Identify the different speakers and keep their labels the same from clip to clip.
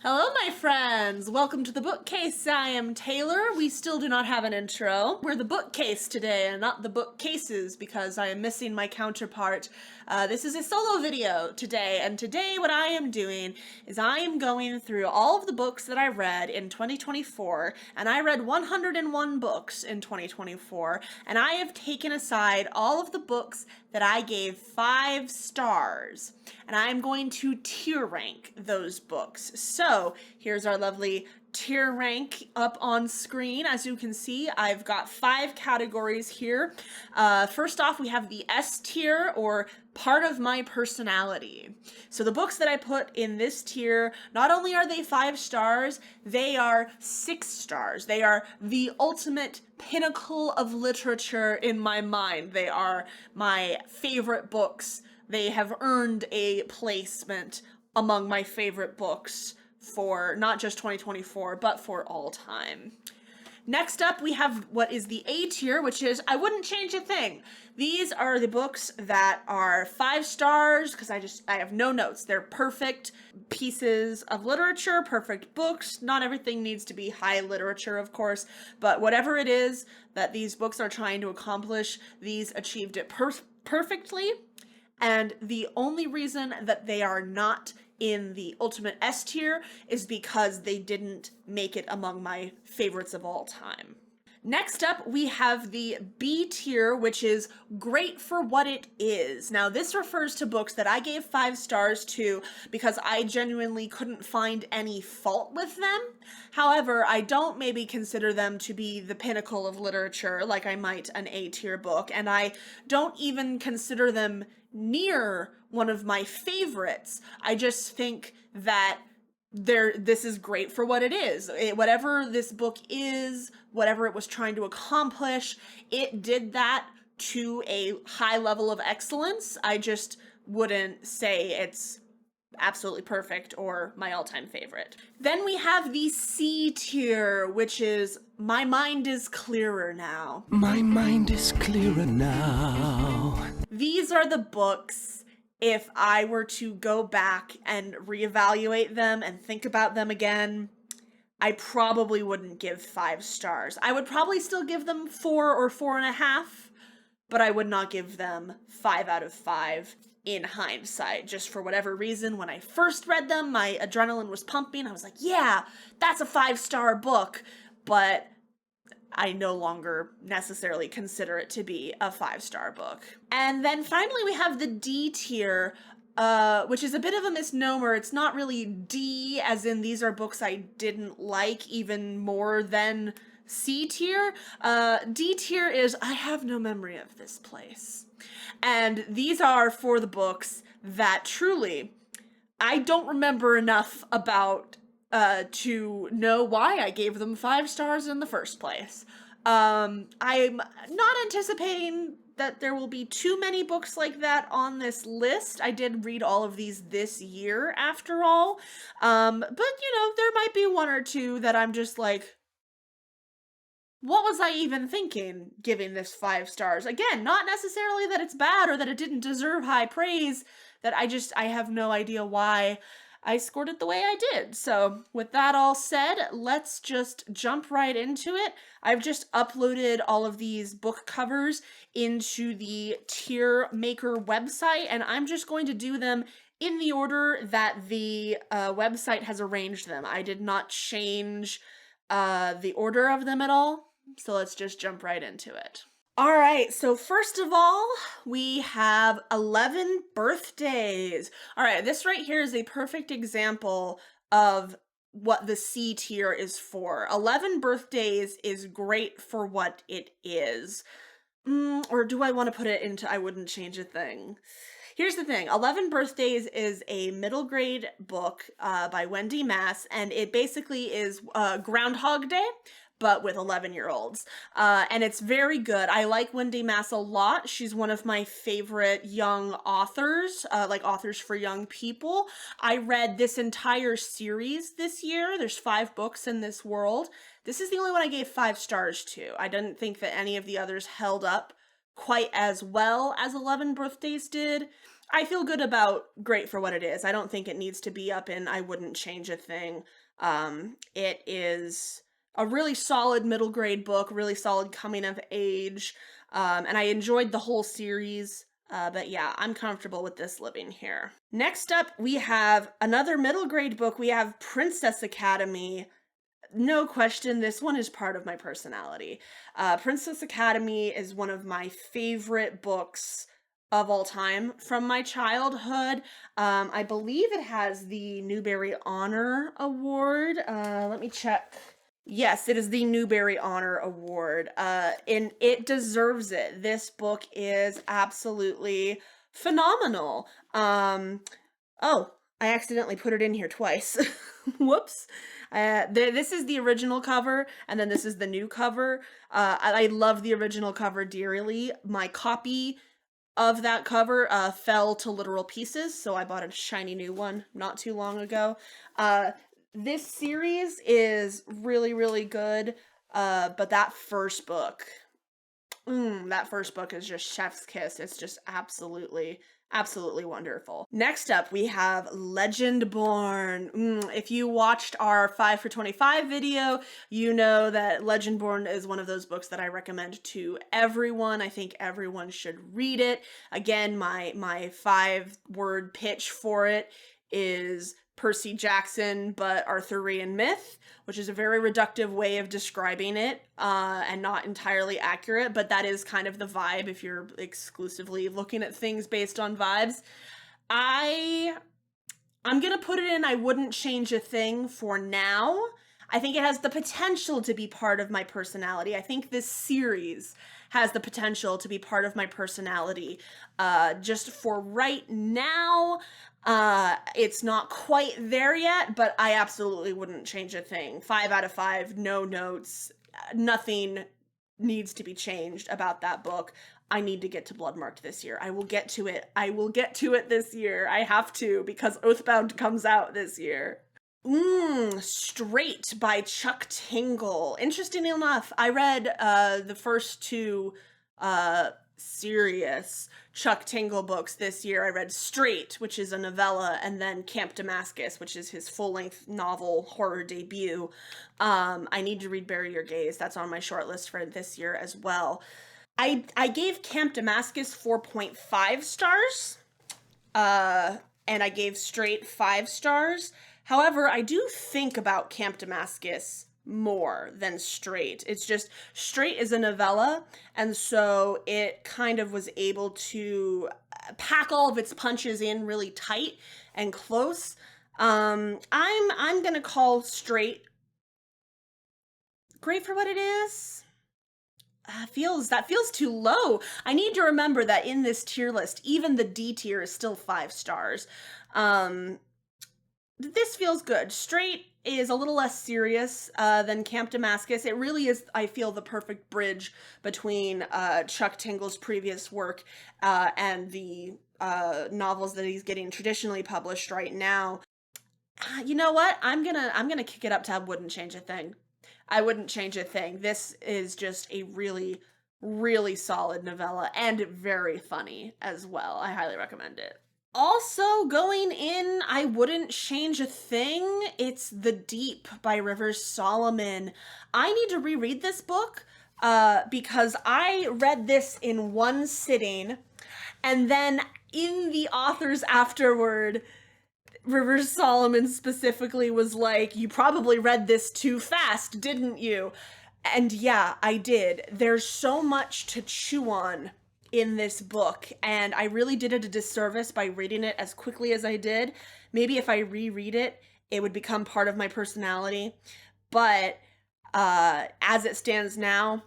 Speaker 1: Hello, my friends! Welcome to the bookcase. I am Taylor. We still do not have an intro. We're the bookcase today and not the bookcases because I am missing my counterpart. This is a solo video today, and today what I am doing is I am going through all of the books that I read in 2024, and I read 101 books in 2024, and I have taken aside all of the books that I gave 5 stars, and I'm going to tier rank those books. So here's our lovely tier rank up on screen. As you can see, I've got 5 categories here. First off, we have the S tier, or part of my personality. So the books that I put in this tier, not only are they 5 stars, they are 6 stars. They are the ultimate pinnacle of literature in my mind. They are my favorite books. They have earned a placement among my favorite books for not just 2024, but for all time. Next up, we have what is the A tier, which is I wouldn't change a thing. These are the books that are 5 stars because I have no notes. They're perfect pieces of literature, perfect books. Not everything needs to be high literature, of course, but whatever it is that these books are trying to accomplish, these achieved it perfectly. And the only reason that they are not in the ultimate S tier is because they didn't make it among my favorites of all time. Next up, we have the B tier, which is great for what it is. Now, this refers to books that I gave 5 stars to because I genuinely couldn't find any fault with them. However, I don't maybe consider them to be the pinnacle of literature like I might an A tier book, and I don't even consider them near one of my favorites. I just think that this is great for what it is. Whatever this book is, whatever it was trying to accomplish, it did that to a high level of excellence. I just wouldn't say it's absolutely perfect or my all-time favorite. Then we have the C tier, which is my mind is clearer now.
Speaker 2: My mind is clearer now.
Speaker 1: These are the books, if I were to go back and reevaluate them and think about them again, I probably wouldn't give 5 stars. I would probably still give them 4 or 4.5, but I would not give them 5 out of 5 in hindsight. Just for whatever reason, when I first read them, my adrenaline was pumping. I was like, yeah, that's a 5-star book, but I no longer necessarily consider it to be a 5-star book. And then finally we have the D tier, which is a bit of a misnomer. It's not really D, as in these are books I didn't like even more than C tier. D tier is I have no memory of this place. And these are for the books that truly I don't remember enough about to know why I gave them 5 stars in the first place. I'm not anticipating that there will be too many books like that on this list. I did read all of these this year, after all. But, there might be 1 or 2 that I'm just like, what was I even thinking giving this 5 stars? Again, not necessarily that it's bad or that it didn't deserve high praise, that I have no idea why I scored it the way I did. So with that all said, let's just jump right into it. I've just uploaded all of these book covers into the Tier Maker website, and I'm just going to do them in the order that the website has arranged them. I did not change the order of them at all, so let's just jump right into it. All right, so first of all, we have 11 birthdays. All right, this right here is a perfect example of what the C tier is for. 11 birthdays is great for what it is. Or do I want to put it into I wouldn't change a thing? Here's the thing. 11 Birthdays is a middle grade book by Wendy Mass, and it basically is Groundhog Day, but with 11-year-olds. And it's very good. I like Wendy Mass a lot. She's one of my favorite young authors, like authors for young people. I read this entire series this year. There's 5 books in this world. This is the only one I gave 5 stars to. I didn't think that any of the others held up quite as well as 11 Birthdays did. I feel good about Great for What It Is. I don't think it needs to be up in I wouldn't change a thing. It is a really solid middle grade book, really solid coming of age. And I enjoyed the whole series. But yeah, I'm comfortable with this living here. Next up, we have another middle grade book. We have Princess Academy. No question, this one is part of my personality. Princess Academy is one of my favorite books of all time from my childhood. I believe it has the Newbery Honor Award. Let me check. Yes, it is the Newbery Honor Award. And it deserves it. This book is absolutely phenomenal. Oh, I accidentally put it in here twice. Whoops. This is the original cover, and then this is the new cover. I love the original cover dearly. My copy of that cover fell to literal pieces, so I bought a shiny new one not too long ago. This series is really, really good, but that first book is just chef's kiss. It's just absolutely, absolutely wonderful. Next up, we have Legendborn. If you watched our 5 for 25 video, you know that Legendborn is one of those books that I recommend to everyone. I think everyone should read it. Again, my 5-word pitch for it is Percy Jackson, but Arthurian myth, which is a very reductive way of describing it, and not entirely accurate, but that is kind of the vibe if you're exclusively looking at things based on vibes. I'm gonna put it in I wouldn't change a thing for now. I think it has the potential to be part of my personality. I think this series has the potential to be part of my personality. Just for right now, it's not quite there yet, but I absolutely wouldn't change a thing. 5 out of 5, no notes, nothing needs to be changed about that book. I need to get to Bloodmarked this year. I will get to it. I will get to it this year. I have to, because Oathbound comes out this year. Straight by Chuck Tingle. Interestingly enough, I read the first 2 serious Chuck Tingle books this year. I read Straight, which is a novella, and then Camp Damascus, which is his full-length novel horror debut. I need to read Bury Your Gaze. That's on my short list for this year as well. I gave Camp Damascus 4.5 stars, and I gave Straight 5 stars. However, I do think about Camp Damascus more than Straight. It's just, Straight is a novella, and so it kind of was able to pack all of its punches in really tight and close. I'm gonna call Straight Great for What It Is. That feels too low. I need to remember that in this tier list, even the D tier is still 5 stars. This feels good. Straight is a little less serious than Camp Damascus. It really is, I feel, the perfect bridge between Chuck Tingle's previous work and the novels that he's getting traditionally published right now. You know what? I'm gonna kick it up to I wouldn't change a thing. I wouldn't change a thing. This is just a really, really solid novella and very funny as well. I highly recommend it. Also going in, I wouldn't change a thing. It's The Deep by Rivers Solomon. I need to reread this book because I read this in one sitting, and then in the author's afterword, Rivers Solomon specifically was like, "You probably read this too fast, didn't you?" And yeah, I did. There's so much to chew on in this book, and I really did it a disservice by reading it as quickly as I did. Maybe if I reread it, it would become part of my personality. But as it stands now,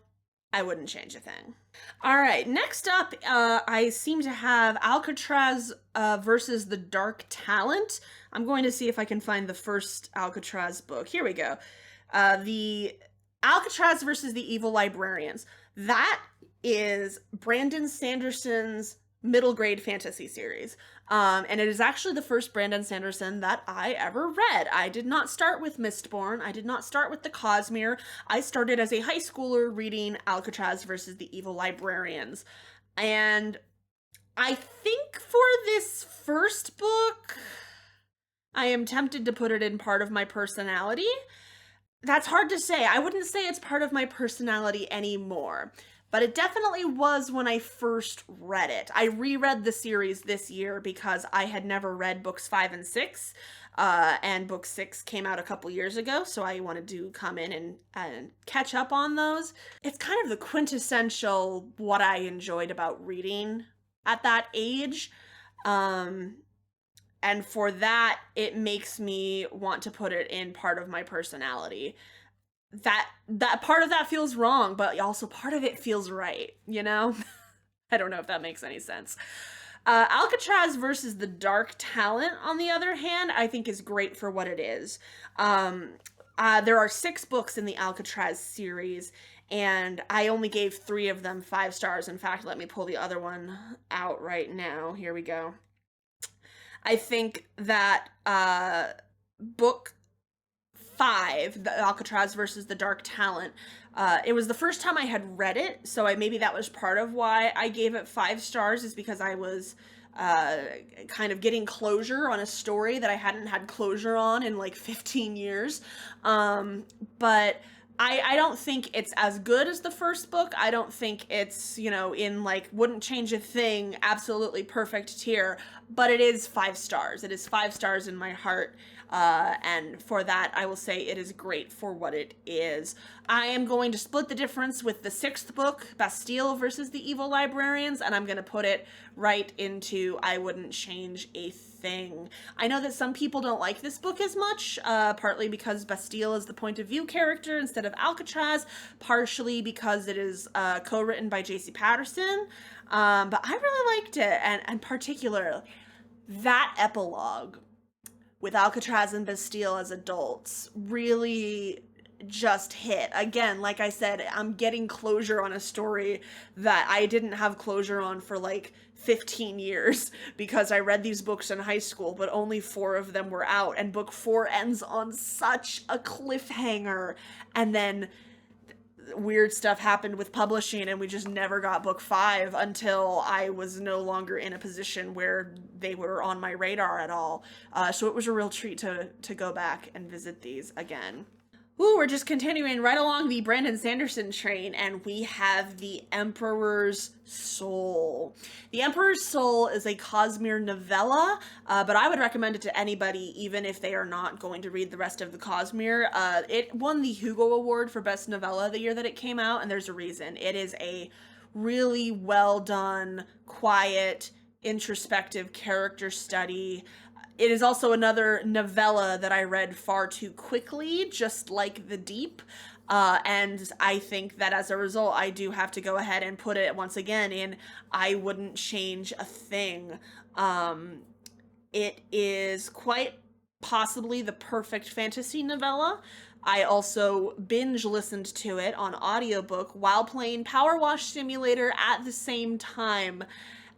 Speaker 1: I wouldn't change a thing. All right, next up, I seem to have Alcatraz versus the Dark Talent. I'm going to see if I can find the first Alcatraz book. Here we go. The Alcatraz versus the Evil Librarians. That is Brandon Sanderson's middle grade fantasy series. And it is actually the first Brandon Sanderson that I ever read. I did not start with Mistborn. I did not start with the Cosmere. I started as a high schooler reading Alcatraz versus the Evil Librarians. And I think for this first book, I am tempted to put it in part of my personality. That's hard to say. I wouldn't say it's part of my personality anymore, but it definitely was when I first read it. I reread the series this year because I had never read books 5 and 6, and book 6 came out a couple years ago, so I wanted to come in and catch up on those. It's kind of the quintessential what I enjoyed about reading at that age. And for that, it makes me want to put it in part of my personality. That part of that feels wrong, but also part of it feels right, you know? I don't know if that makes any sense. Alcatraz versus the Dark Talent, on the other hand, I think is great for what it is. There are 6 books in the Alcatraz series, and I only gave 3 of them 5 stars. In fact, let me pull the other one out right now. Here we go. I think that book 5, the Alcatraz versus the Dark Talent, it was the first time I had read it, so maybe that was part of why I gave it 5 stars, is because I was kind of getting closure on a story that I hadn't had closure on in like 15 years. But I don't think it's as good as the first book. I don't think it's, in like wouldn't change a thing, absolutely perfect tier, but it is 5 stars. It is 5 stars in my heart. And for that, I will say it is great for what it is. I am going to split the difference with the 6th book, Bastille versus the Evil Librarians, and I'm going to put it right into I wouldn't change a thing. I know that some people don't like this book as much, partly because Bastille is the point of view character instead of Alcatraz, partially because it is co-written by J.C. Patterson, but I really liked it, and particularly that epilogue with Alcatraz and Bastille as adults really just hit. Again, like I said, I'm getting closure on a story that I didn't have closure on for like 15 years because I read these books in high school, but only 4 of them were out, and book 4 ends on such a cliffhanger, and then weird stuff happened with publishing and we just never got book 5 until I was no longer in a position where they were on my radar at all. So it was a real treat to go back and visit these again. Ooh, we're just continuing right along the Brandon Sanderson train, and we have The Emperor's Soul. The Emperor's Soul is a Cosmere novella, but I would recommend it to anybody, even if they are not going to read the rest of the Cosmere. It won the Hugo Award for Best Novella the year that it came out, and there's a reason. It is a really well done, quiet, introspective character study. It is also another novella that I read far too quickly, just like The Deep. And I think that as a result, I do have to go ahead and put it once again in I wouldn't change a thing. It is quite possibly the perfect fantasy novella. I also binge listened to it on audiobook while playing Power Wash Simulator at the same time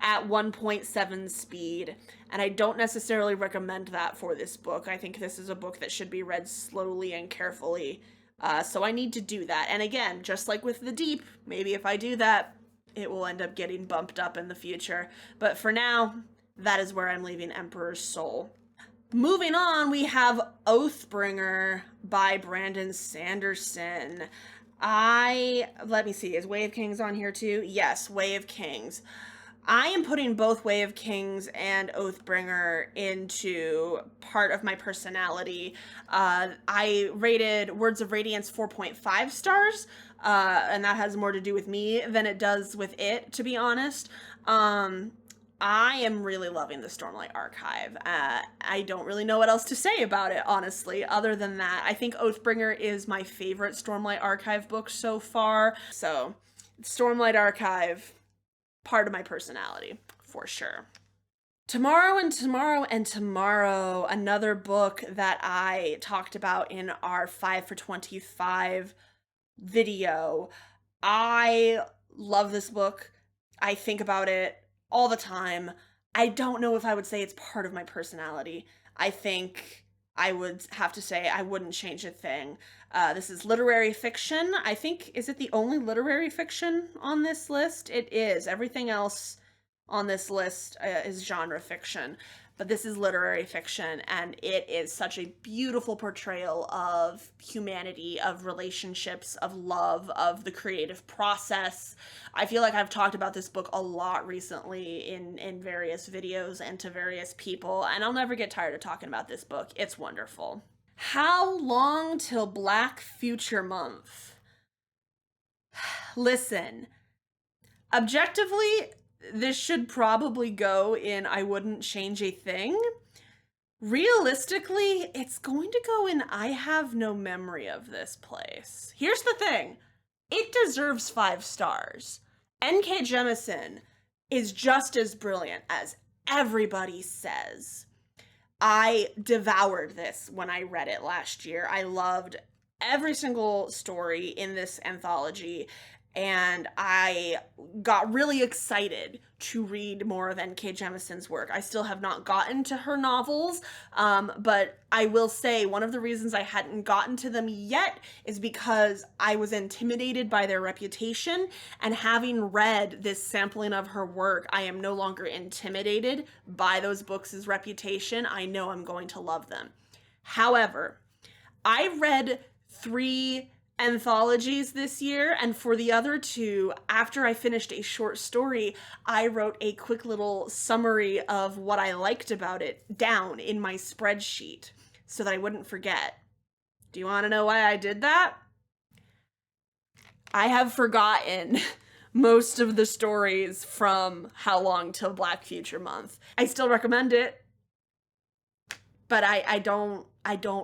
Speaker 1: at 1.7 speed, and I don't necessarily recommend that for this book. I think this is a book that should be read slowly and carefully, so I need to do that. And again, just like with The Deep, maybe if I do that, it will end up getting bumped up in the future. But for now, that is where I'm leaving Emperor's Soul. Moving on, we have Oathbringer by Brandon Sanderson. Let me see, is Way of Kings on here too? Yes, Way of Kings. I am putting both Way of Kings and Oathbringer into part of my personality. I rated Words of Radiance 4.5 stars, and that has more to do with me than it does with it, to be honest. I am really loving the Stormlight Archive. I don't really know what else to say about it, honestly, other than that. I think Oathbringer is my favorite Stormlight Archive book so far. So, Stormlight Archive, part of my personality, for sure. Tomorrow and Tomorrow and Tomorrow, another book that I talked about in our 5 for 25 video. I love this book. I think about it all the time. I don't know if I would say it's part of my personality. I think I would have to say I wouldn't change a thing. This is literary fiction. I think, is it the only literary fiction on this list? It is. Everything else on this list is genre fiction, but this is literary fiction, and it is such a beautiful portrayal of humanity, of relationships, of love, of the creative process. I feel like I've talked about this book a lot recently in various videos and to various people, and I'll never get tired of talking about this book. It's wonderful. How long till Black Future Month? Listen, objectively, this should probably go in I wouldn't change a thing. Realistically, it's going to go in I have no memory of this place. Here's the thing. It deserves 5 stars. N.K. Jemisin is just as brilliant as everybody says. I devoured this when I read it last year. I loved every single story in this anthology, and I got really excited to read more of N.K. Jemisin's work. I still have not gotten to her novels, but I will say one of the reasons I hadn't gotten to them yet is because I was intimidated by their reputation, and having read this sampling of her work, I am no longer intimidated by those books' reputation. I know I'm going to love them. However, I read 3 anthologies this year, and for the other 2, after I finished a short story, I wrote a quick little summary of what I liked about it down in my spreadsheet so that I wouldn't forget. Do you want to know why I did that? I have forgotten most of the stories from How Long Till Black Future Month. I still recommend it, but I don't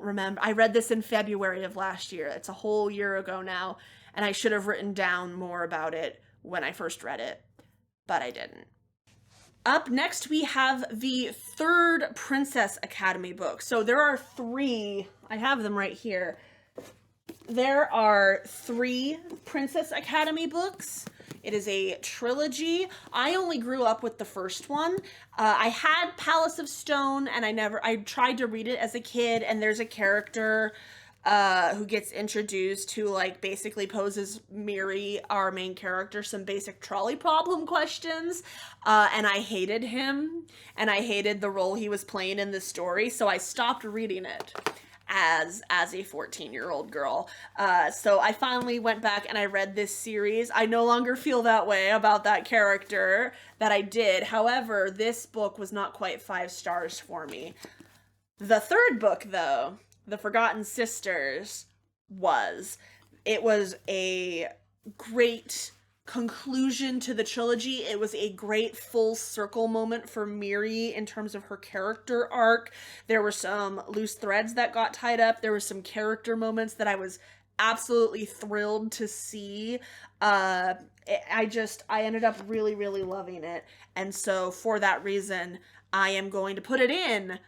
Speaker 1: remember. I read this in February of last year. It's a whole year ago now, and I should have written down more about it when I first read it, but I didn't. Up next, we have the 3rd Princess Academy book. So there are 3, I have them right here. There are 3 Princess Academy books. It is a trilogy. I only grew up with the first one. I had Palace of Stone, and I tried to read it as a kid, and there's a character who gets introduced who like basically poses Miri, our main character, some basic trolley problem questions, and I hated him, and I hated the role he was playing in the story, so I stopped reading it as a 14-year-old girl. So I finally went back and I read this series. I no longer feel that way about that character that I did. However, this book was not quite 5 stars for me. The 3rd book, though, The Forgotten Sisters, it was a great conclusion to the trilogy. It was a great full circle moment for Miri in terms of her character arc. There were some loose threads that got tied up. There were some character moments that I was absolutely thrilled to see. I ended up really, really loving it. And so for that reason, I am going to put it in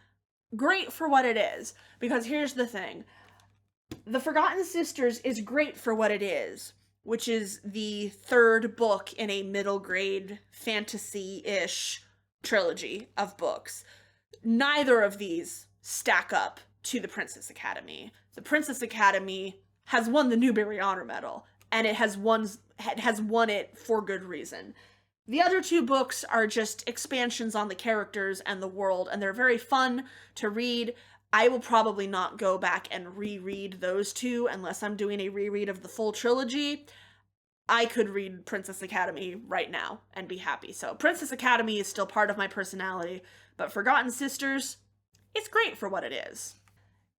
Speaker 1: great for what it is. Because here's the thing. The Forgotten Sisters is great for what it is, which is the 3rd book in a middle grade fantasy-ish trilogy of books. Neither of these stack up to the Princess Academy. The Princess Academy has won the Newbery Honor Medal, and it has won it for good reason. The other 2 books are just expansions on the characters and the world, and they're very fun to read. I will probably not go back and reread those 2 unless I'm doing a reread of the full trilogy. I could read Princess Academy right now and be happy. So Princess Academy is still part of my personality, but Forgotten Sisters, it's great for what it is.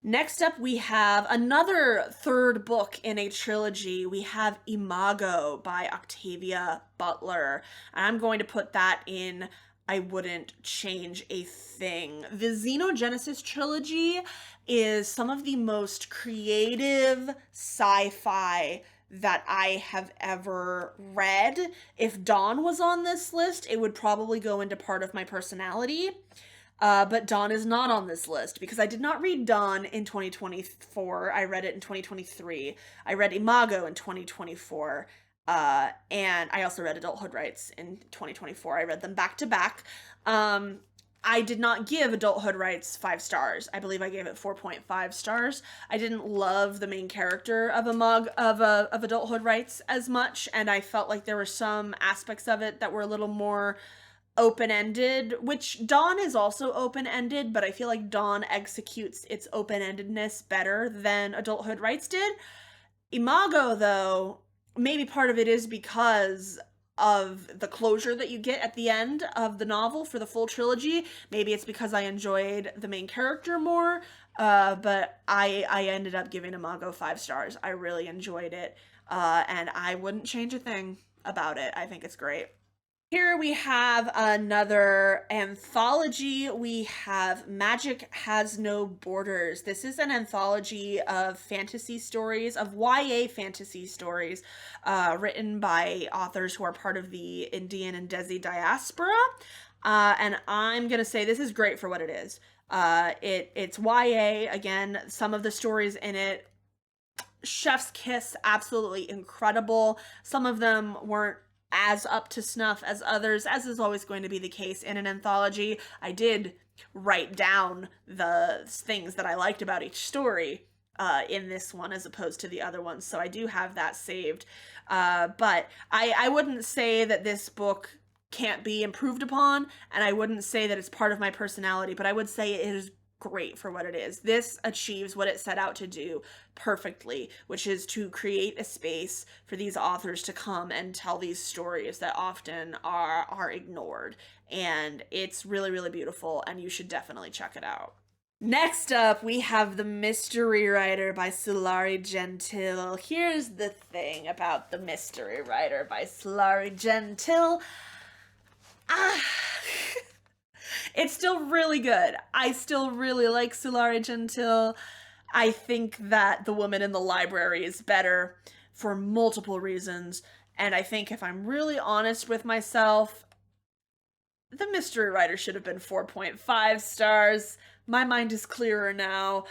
Speaker 1: Next up, we have another 3rd book in a trilogy. We have Imago by Octavia Butler, and I'm going to put that in I wouldn't change a thing. The Xenogenesis trilogy is some of the most creative sci-fi that I have ever read. If Dawn was on this list, it would probably go into part of my personality. But Dawn is not on this list because I did not read Dawn in 2024. I read it in 2023. I read Imago in 2024. And I also read Adulthood Rights in 2024. I read them back to back. I did not give Adulthood Rights 5 stars. I believe I gave it 4.5 stars. I didn't love the main character of of Adulthood Rights as much, and I felt like there were some aspects of it that were a little more open-ended, which Dawn is also open-ended, but I feel like Dawn executes its open-endedness better than Adulthood Rights did. Imago, though, maybe part of it is because of the closure that you get at the end of the novel for the full trilogy. Maybe it's because I enjoyed the main character more, but I ended up giving Imago 5 stars. I really enjoyed it, and I wouldn't change a thing about it. I think it's great. Here we have another anthology. We have Magic Has No Borders. This is an anthology of fantasy stories, of YA fantasy stories, written by authors who are part of the Indian and Desi diaspora. And I'm gonna say this is great for what it is. It's YA, again, some of the stories in it, chef's kiss, absolutely incredible. Some of them weren't as up to snuff as others, as is always going to be the case in an anthology. I did write down the things that I liked about each story in this one as opposed to the other ones, so I do have that saved. But I wouldn't say that this book can't be improved upon, and I wouldn't say that it's part of my personality, but I would say it is great for what it is. This achieves what it set out to do perfectly, which is to create a space for these authors to come and tell these stories that often are ignored. And it's really, really beautiful, and you should definitely check it out. Next up, we have The Mystery Writer by Sulari Gentill. Here's the thing about The Mystery Writer by Sulari Gentill. It's still really good. I still really like Sulari Gentill. I think that The Woman in the Library is better for multiple reasons. And I think if I'm really honest with myself, The Mystery Writer should have been 4.5 stars. My mind is clearer now.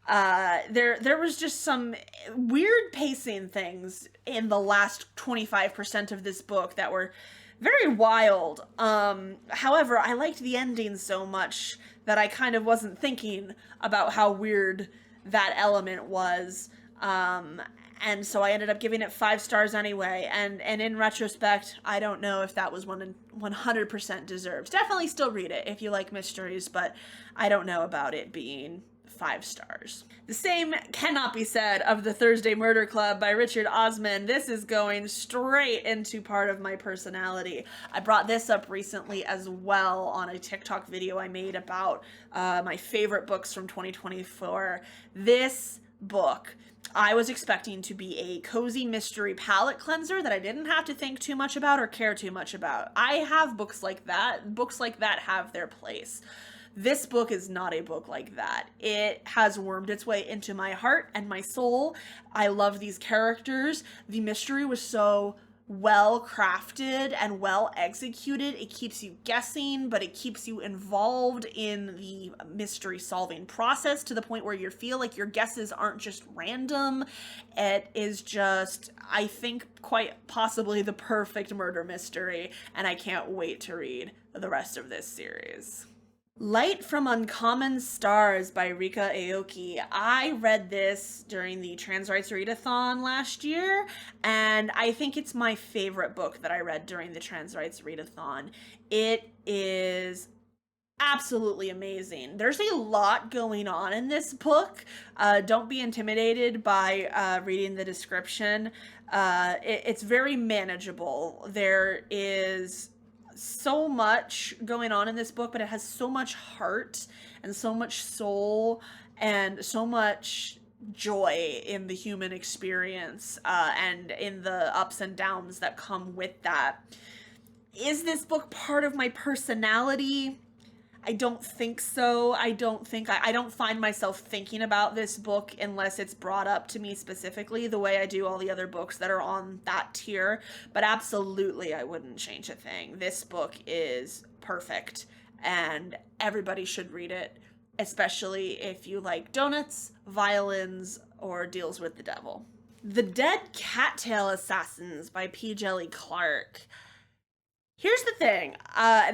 Speaker 1: There was just some weird pacing things in the last 25% of this book that were very wild. However, I liked the ending so much that I kind of wasn't thinking about how weird that element was. And so I ended up giving it 5 stars anyway. And in retrospect, I don't know if that was 100% deserved. Definitely still read it if you like mysteries, but I don't know about it being 5 stars. The same cannot be said of The Thursday Murder Club by Richard Osman. This is going straight into part of my personality. I brought this up recently as well on a TikTok video I made about my favorite books from 2024. This book I was expecting to be a cozy mystery palette cleanser that I didn't have to think too much about or care too much about. I have books like that. Books like that have their place. This book is not a book like that. It has wormed its way into my heart and my soul. I love these characters. The mystery was so well crafted and well executed. It keeps you guessing, but it keeps you involved in the mystery solving process to the point where you feel like your guesses aren't just random. It is just, I think, quite possibly the perfect murder mystery, and I can't wait to read the rest of this series. Light from Uncommon Stars by Rika Aoki. I read this during the Trans Rights Readathon last year, and I think it's my favorite book that I read during the Trans Rights Readathon. It is absolutely amazing. There's a lot going on in this book. Don't be intimidated by reading the description. It's very manageable. There is so much going on in this book, but it has so much heart and so much soul and so much joy in the human experience and in the ups and downs that come with that. Is this book part of my personality? I don't think so. I don't find myself thinking about this book unless it's brought up to me specifically the way I do all the other books that are on that tier. But absolutely, I wouldn't change a thing. This book is perfect and everybody should read it, especially if you like donuts, violins, or deals with the devil. The Dead Cattail Assassins by P. Djeli Clark. Here's the thing,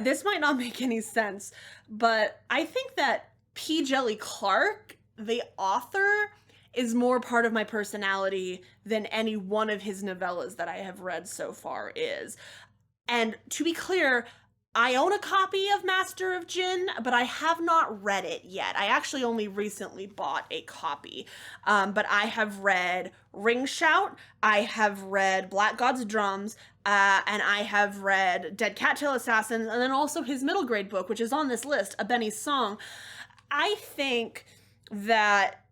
Speaker 1: this might not make any sense, but I think that P. Djeli Clark, the author, is more part of my personality than any one of his novellas that I have read so far is. And to be clear, I own a copy of Master of Jin, but I have not read it yet. I actually only recently bought a copy. But I have read Ring Shout, I have read Black God's Drums, and I have read Dead Cattail Assassins, and then also his middle grade book, which is on this list, A Benny's Song. I think that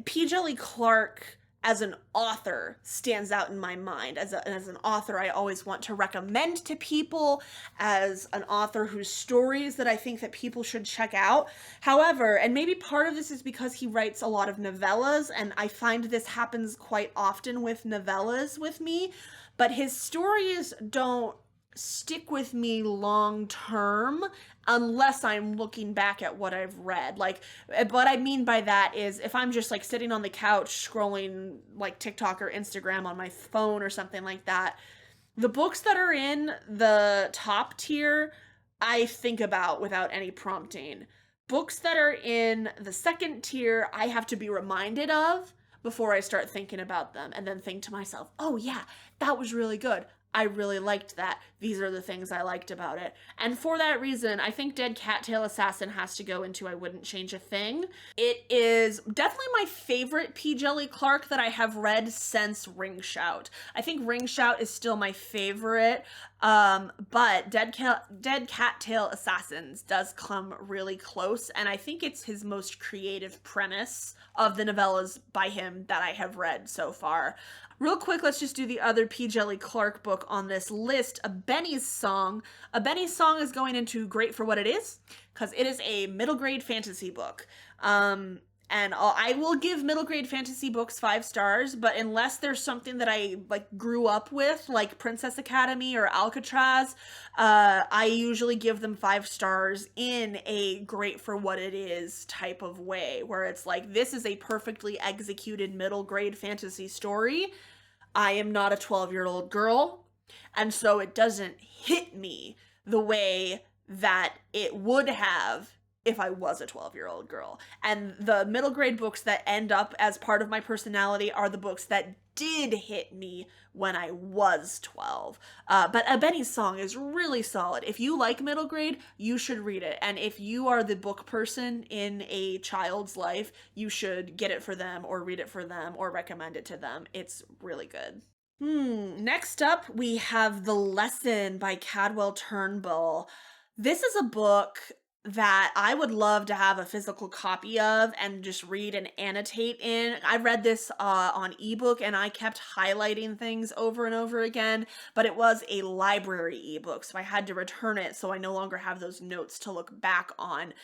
Speaker 1: P. Djeli Clark as an author stands out in my mind. As an author, I always want to recommend to people, as an author whose stories that I think that people should check out. However, and maybe part of this is because he writes a lot of novellas, and I find this happens quite often with novellas with me, but his stories don't stick with me long term unless I'm looking back at what I've read. Like, what I mean by that is if I'm just like sitting on the couch scrolling like TikTok or Instagram on my phone or something like that, the books that are in the top tier, I think about without any prompting. Books that are in the second tier, I have to be reminded of before I start thinking about them, and then think to myself, oh yeah, that was really good. I really liked that. These are the things I liked about it. And for that reason, I think Dead Cattail Assassin has to go into I Wouldn't Change a Thing. It is definitely my favorite P. Djeli Clark that I have read since Ring Shout. I think Ring Shout is still my favorite, but Dead Cattail Assassins does come really close, and I think it's his most creative premise of the novellas by him that I have read so far. Real quick, let's just do the other P. Djeli Clark book on this list, A Benny's Song. A Benny's Song is going into Great for What It Is, because it is a middle grade fantasy book. And I will give middle grade fantasy books 5 stars, but unless there's something that I like grew up with, like Princess Academy or Alcatraz, I usually give them 5 stars in a great for what it is type of way, where it's like, this is a perfectly executed middle grade fantasy story. I am not a 12-year-old girl, and so it doesn't hit me the way that it would have if I was a 12-year-old girl. And the middle grade books that end up as part of my personality are the books that did hit me when I was 12. But A Benny's Song is really solid. If you like middle grade, you should read it. And if you are the book person in a child's life, you should get it for them or read it for them or recommend it to them. It's really good. Next up, we have The Lesson by Cadwell Turnbull. This is a book that I would love to have a physical copy of and just read and annotate in. I read this on ebook, and I kept highlighting things over and over again, but it was a library ebook, so I had to return it, so I no longer have those notes to look back on.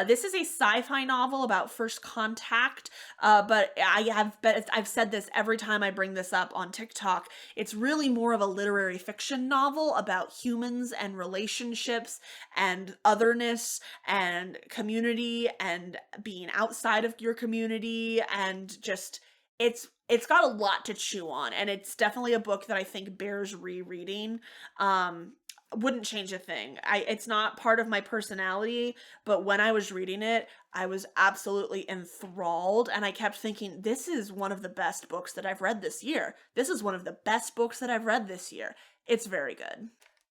Speaker 1: This is a sci-fi novel about first contact, but I've said this every time I bring this up on TikTok. It's really more of a literary fiction novel about humans and relationships and otherness and community and being outside of your community, and just it's got a lot to chew on, and it's definitely a book that I think bears rereading. Wouldn't change a thing. It's not part of my personality, but when I was reading it, I was absolutely enthralled, and I kept thinking, this is one of the best books that I've read this year. This is one of the best books that I've read this year. It's very good.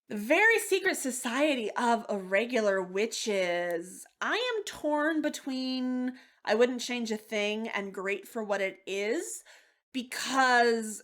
Speaker 1: The Very Secret Society of Irregular Witches. I am torn between I Wouldn't Change a Thing and Great for What It Is, because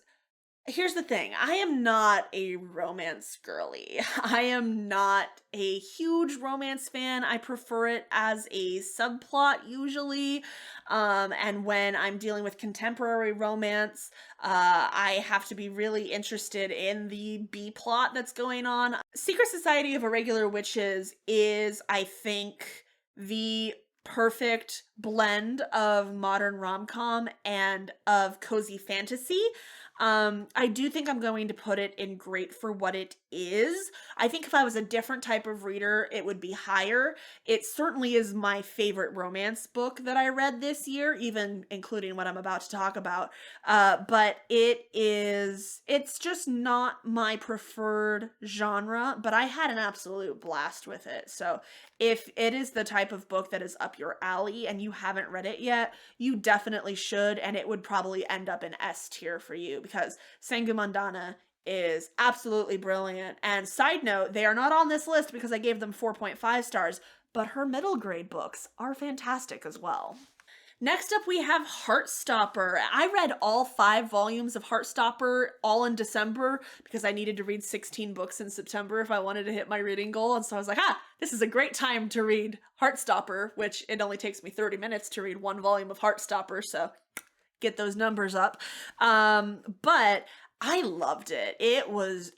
Speaker 1: here's the thing. I am not a romance girly. I am not a huge romance fan. I prefer it as a subplot usually. And when I'm dealing with contemporary romance, I have to be really interested in the B plot that's going on. Secret Society of Irregular Witches is, I think, the perfect blend of modern rom-com and of cozy fantasy. I do think I'm going to put it in Great for What It Is. I think if I was a different type of reader, it would be higher. It certainly is my favorite romance book that I read this year, even including what I'm about to talk about. But it's just not my preferred genre, but I had an absolute blast with it. So if it is the type of book that is up your alley and you haven't read it yet, you definitely should, and it would probably end up in S tier for you, because Sangumandana is absolutely brilliant. And side note, they are not on this list because I gave them 4.5 stars, but her middle grade books are fantastic as well. Next up, we have Heartstopper. I read all 5 volumes of Heartstopper all in December because I needed to read 16 books in September if I wanted to hit my reading goal. And so I was like, this is a great time to read Heartstopper, which it only takes me 30 minutes to read 1 volume of Heartstopper. So get those numbers up. But I loved it. It was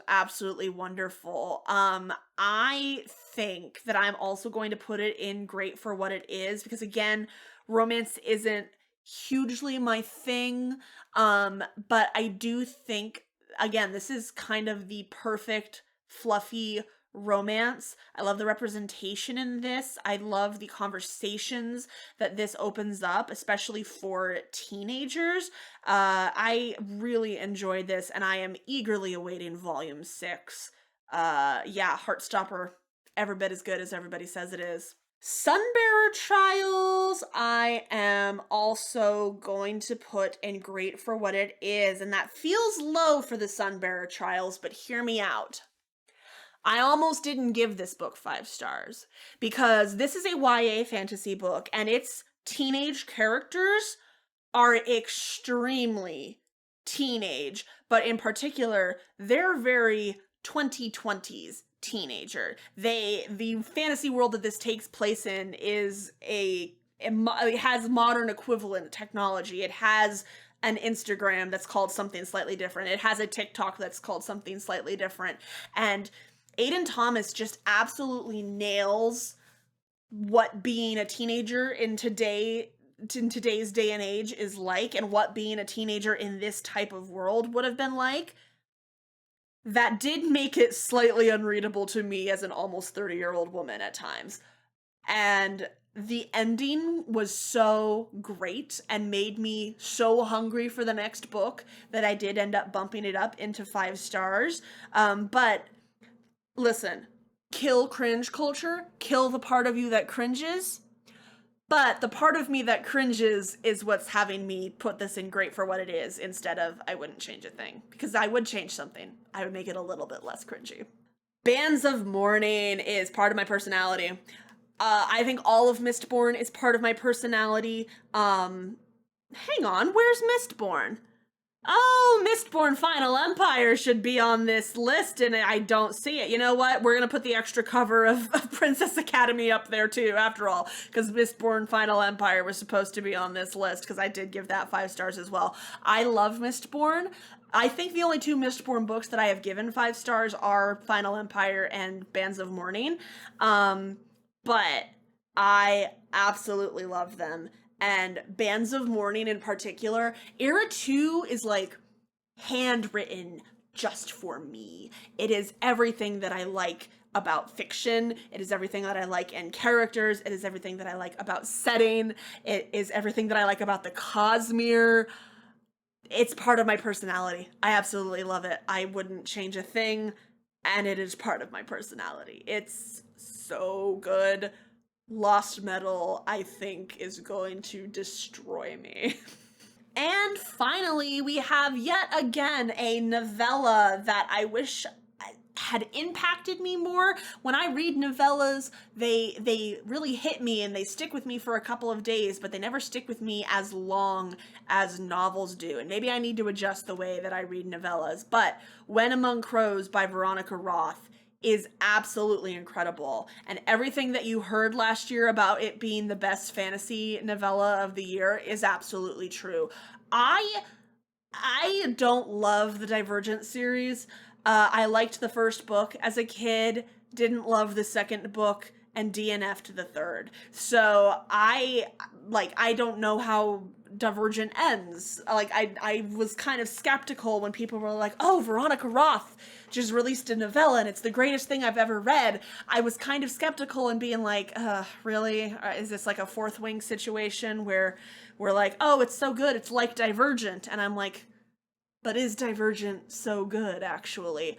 Speaker 1: absolutely wonderful. I think that I'm also going to put it in great for what it is because, again, romance isn't hugely my thing, but I do think, again, this is kind of the perfect fluffy romance. I love the representation in this. I love the conversations that this opens up, especially for teenagers. I really enjoyed this, and I am eagerly awaiting volume 6. Heartstopper, every bit as good as everybody says it is. Sunbearer Trials, I am also going to put in great for what it is, and that feels low for the Sunbearer Trials, but hear me out. I almost didn't give this book 5 stars because this is a YA fantasy book, and its teenage characters are extremely teenage, but in particular, they're very 2020s teenager. The fantasy world that this takes place in is it has modern equivalent technology. It has an Instagram that's called something slightly different. It has a TikTok that's called something slightly different. And Aiden Thomas just absolutely nails what being a teenager in today's day and age is like, and what being a teenager in this type of world would have been like. That did make it slightly unreadable to me as an almost 30-year-old woman at times. And the ending was so great and made me so hungry for the next book that I did end up bumping it up into 5 stars. But listen, kill cringe culture, kill the part of you that cringes. But the part of me that cringes is what's having me put this in great for what it is instead of I wouldn't change a thing. Because I would change something. I would make it a little bit less cringy. Bands of Mourning is part of my personality. I think all of Mistborn is part of my personality. Hang on, where's Mistborn? Oh, Mistborn Final Empire should be on this list, and I don't see it. You know what? We're going to put the extra cover of Princess Academy up there, too, after all, because Mistborn Final Empire was supposed to be on this list, because I did give that 5 stars as well. I love Mistborn. I think the only 2 Mistborn books that I have given 5 stars are Final Empire and Bands of Mourning, but I absolutely love them. And Bands of Mourning in particular, Era 2 is like handwritten just for me. It is everything that I like about fiction. It is everything that I like in characters. It is everything that I like about setting. It is everything that I like about the Cosmere. It's part of my personality. I absolutely love it. I wouldn't change a thing, and it is part of my personality. It's so good. Lost Metal, I think, is going to destroy me. And finally, we have yet again a novella that I wish had impacted me more. When I read novellas, they really hit me and they stick with me for a couple of days, but they never stick with me as long as novels do. And maybe I need to adjust the way that I read novellas. But When Among Crows by Veronica Roth is absolutely incredible. And everything that you heard last year about it being the best fantasy novella of the year is absolutely true. I don't love the Divergent series. I liked the first book as a kid, didn't love the second book, and DNF'd the third. So I don't know how Divergent ends. I was kind of skeptical when people were like, oh, Veronica Roth just released a novella and it's the greatest thing I've ever read. I was kind of skeptical and being like, really? Is this like a Fourth Wing situation where we're like, oh, it's so good, it's like Divergent? And I'm like, but is Divergent so good, actually?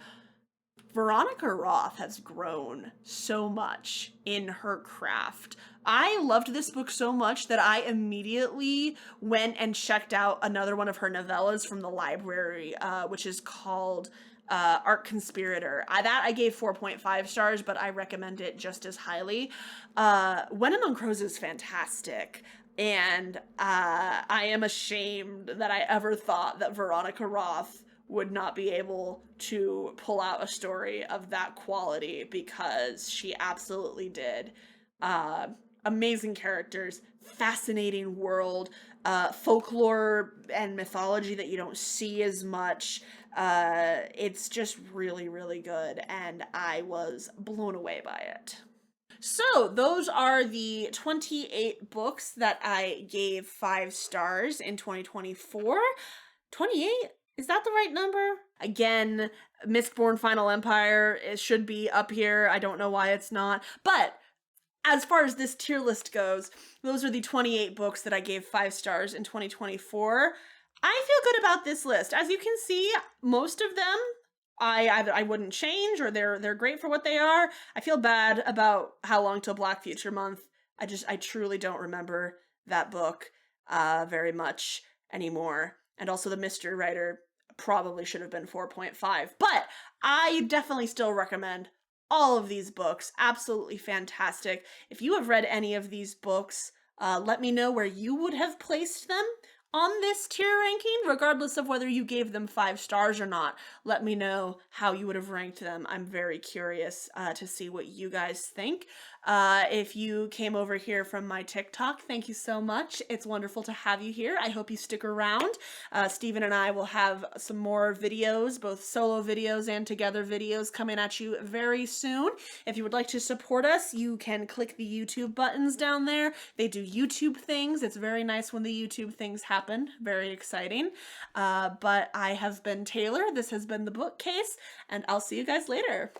Speaker 1: Veronica Roth has grown so much in her craft. I loved this book so much that I immediately went and checked out another one of her novellas from the library, which is called Art Conspirator. That I gave 4.5 stars, but I recommend it just as highly. When Among Crows is fantastic. And I am ashamed that I ever thought that Veronica Roth would not be able to pull out a story of that quality, because she absolutely did. Amazing characters, fascinating world, folklore and mythology that you don't see as much. It's just really, really good, and I was blown away by it. So, those are the 28 books that I gave 5 stars in 2024. 28? Is that the right number? Again, Mistborn Final Empire, it should be up here. I don't know why it's not. But as far as this tier list goes, those are the 28 books that I gave 5 stars in 2024. I feel good about this list. As you can see, most of them I wouldn't change, or they're great for what they are. I feel bad about How Long Till Black Future Month. I truly don't remember that book very much anymore. And also the Mystery Writer probably should have been 4.5. But I definitely still recommend all of these books. Absolutely fantastic. If you have read any of these books, let me know where you would have placed them on this tier ranking, regardless of whether you gave them 5 stars or not. Let me know how you would have ranked them. I'm very curious to see what you guys think. If you came over here from my TikTok, thank you so much. It's wonderful to have you here. I hope you stick around. Steven and I will have some more videos, both solo videos and together videos, coming at you very soon. If you would like to support us, you can click the YouTube buttons down there. They do YouTube things. It's very nice when the YouTube things happen. Very exciting. But I have been Taylor. This has been The Bookcase, and I'll see you guys later.